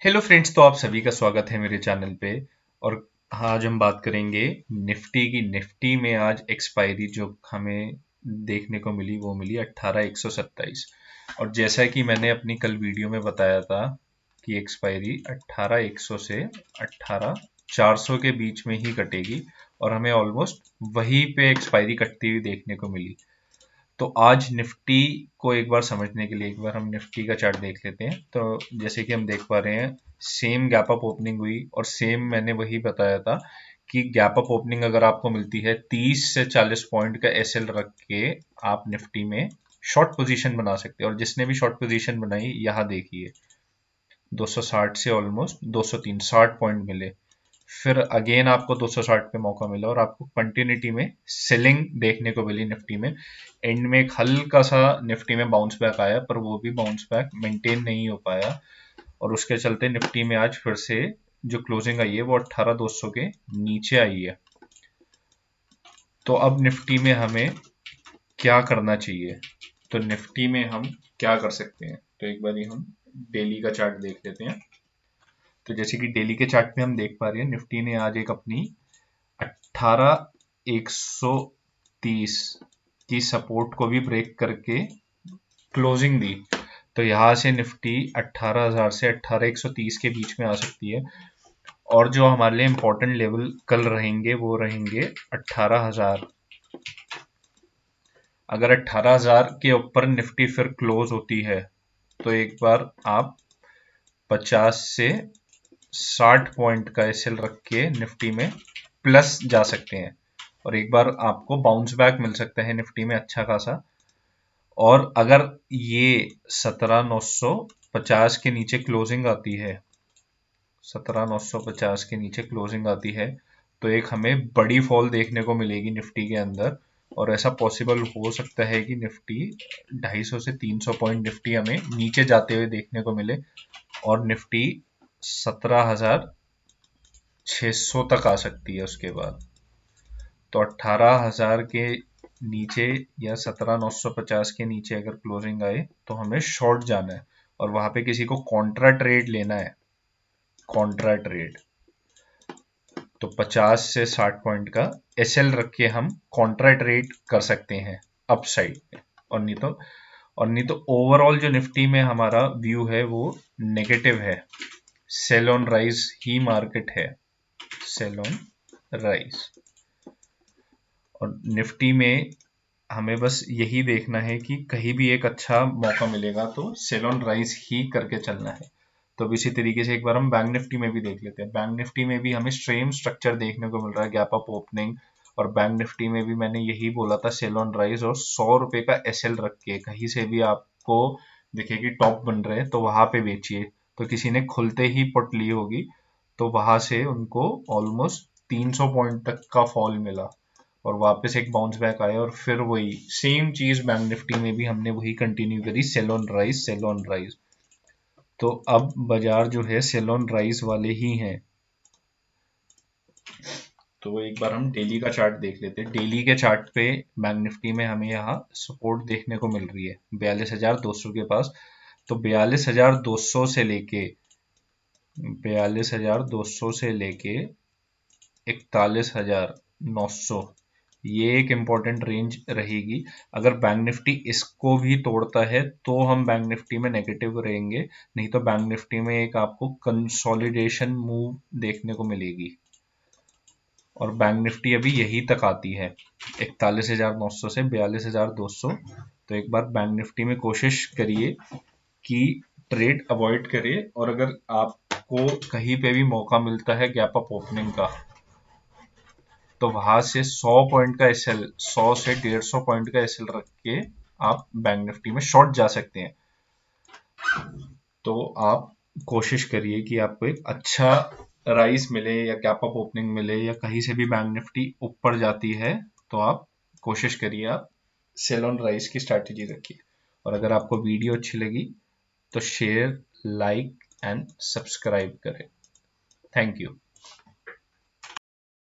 Hello friends, तो आप सभी का स्वागत है मेरे चैनल पे। और आज हम बात करेंगे निफ्टी की। निफ्टी में आज एक्सपायरी जो हमें देखने को मिली वो मिली 18,127। और जैसा कि मैंने अपनी कल वीडियो में बताया था कि एक्सपायरी 18,100 से 18,400 के बीच में ही कटेगी और हमें ऑलमोस्ट वहीं पे एक्सपायरी कटती हुई देखने को मिली। तो आज निफ्टी को एक बार समझने के लिए एक बार हम निफ्टी का चार्ट देख लेते हैं। तो जैसे कि हम देख पा रहे हैं, सेम गैप अप ओपनिंग हुई और सेम मैंने वही बताया था कि गैप अप ओपनिंग अगर आपको मिलती है 30 से 40 पॉइंट का एसएल रख के आप निफ्टी में शॉर्ट पोजीशन बना सकते हैं। और जिसने भी शॉर्ट पोजीशन बनाई यहाँ देखिए 260 से ऑलमोस्ट 203 60 पॉइंट मिले। फिर अगेन आपको 260 पे मौका मिला और आपको कंटिन्यूटी में सेलिंग देखने को मिली निफ्टी में। एंड में एक हल्का सा निफ्टी में बाउंस बैक आया, पर वो भी बाउंस बैक मेंटेन नहीं हो पाया और उसके चलते निफ्टी में आज फिर से जो क्लोजिंग आई है वो 18,200 के नीचे आई है। तो अब निफ्टी में हमें क्या करना चाहिए? तो निफ्टी में हम क्या कर सकते हैं, तो एक बार हम डेली का चार्ट देख लेते हैं। तो जैसे कि डेली के चार्ट पे हम देख पा रहे हैं, निफ्टी ने आज एक अपनी 18,130 की सपोर्ट को भी ब्रेक करके क्लोजिंग दी। तो यहाँ से निफ्टी 18,000 से 18,130 के बीच में आ सकती है। और जो हमारे लिए इम्पोर्टेंट लेवल कल रहेंगे वो रहेंगे 18,000। अगर 18,000 के ऊपर निफ्टी फिर क्लोज होती है तो एक बार आप 50 से 60 पॉइंट का एसएल रख के निफ्टी में प्लस जा सकते हैं और एक बार आपको बाउंस बैक मिल सकता है निफ्टी में अच्छा खासा। और अगर ये 17,950 के नीचे क्लोजिंग आती है, 17,950 के नीचे क्लोजिंग आती है तो एक हमें बड़ी फॉल देखने को मिलेगी निफ्टी के अंदर। और ऐसा पॉसिबल हो सकता है कि निफ्टी 250 से 300 पॉइंट निफ्टी हमें नीचे जाते हुए देखने को मिले और निफ्टी 17,600 तक आ सकती है उसके बाद। तो 18,000 के नीचे या 17,950 के नीचे अगर क्लोजिंग आए तो हमें शॉर्ट जाना है और वहां पे किसी को कॉन्ट्रा ट्रेड लेना है। कॉन्ट्रा ट्रेड तो 50 से 60 पॉइंट का एसएल रख के हम कॉन्ट्रा ट्रेड कर सकते हैं अपसाइड में। और नहीं तो ओवरऑल जो निफ्टी में हमारा व्यू है वो नेगेटिव है। सेल ऑन राइज ही मार्केट है, सेल ऑन राइज। और निफ्टी में हमें बस यही देखना है कि कहीं भी एक अच्छा मौका मिलेगा तो सेल ऑन राइज ही करके चलना है। तो अब इसी तरीके से एक बार हम बैंक निफ्टी में भी देख लेते हैं। बैंक निफ्टी में भी हमें सेम स्ट्रक्चर देखने को मिल रहा है, गैप अप ओपनिंग। और बैंक निफ्टी में भी मैंने यही बोला था, सेल ऑन राइज और 100 रुपए का एसएल रख के कहीं से भी आपको दिखे कि टॉप बन रहे तो वहां पे बेचिए। तो किसी ने खुलते ही पुट ली होगी तो वहां से उनको ऑलमोस्ट 300 पॉइंट तक का फॉल मिला और वापस एक बाउंस बैक आया और फिर वही सेम चीज बैंक निफ्टी में भी हमने वही कंटिन्यू करी, sell on rise sell on rise. तो अब बाजार जो है सेल ऑन राइज वाले ही हैं। तो एक बार हम डेली का चार्ट देख लेते हैं। डेली के चार्ट पे बैंक निफ्टी में हमें यहाँ सपोर्ट देखने को मिल रही है 42,200 के पास। तो 42,200 से लेके 42,200 से लेके 41,900 ये एक इम्पॉर्टेंट रेंज रहेगी। अगर बैंक निफ्टी इसको भी तोड़ता है तो हम बैंक निफ्टी में नेगेटिव रहेंगे, नहीं तो बैंक निफ्टी में एक आपको कंसोलिडेशन मूव देखने को मिलेगी। और बैंक निफ्टी अभी यही तक आती है 41,900 से 42,200। तो एक बार बैंक निफ्टी में कोशिश करिए कि ट्रेड अवॉइड करिए और अगर आपको कहीं पे भी मौका मिलता है गैप अप ओपनिंग का तो वहां से 100 पॉइंट का एसएल, 100 से 150 पॉइंट का एसएल रख के आप बैंक निफ्टी में शॉर्ट जा सकते हैं। तो आप कोशिश करिए कि आपको एक अच्छा राइज मिले या गैप अप ओपनिंग मिले या कहीं से भी बैंक निफ्टी ऊपर जाती है तो आप कोशिश करिए आप सेल ऑन राइज की स्ट्रैटेजी रखिए। और अगर आपको वीडियो अच्छी लगी तो शेयर, लाइक एंड सब्सक्राइब करें। Thank you.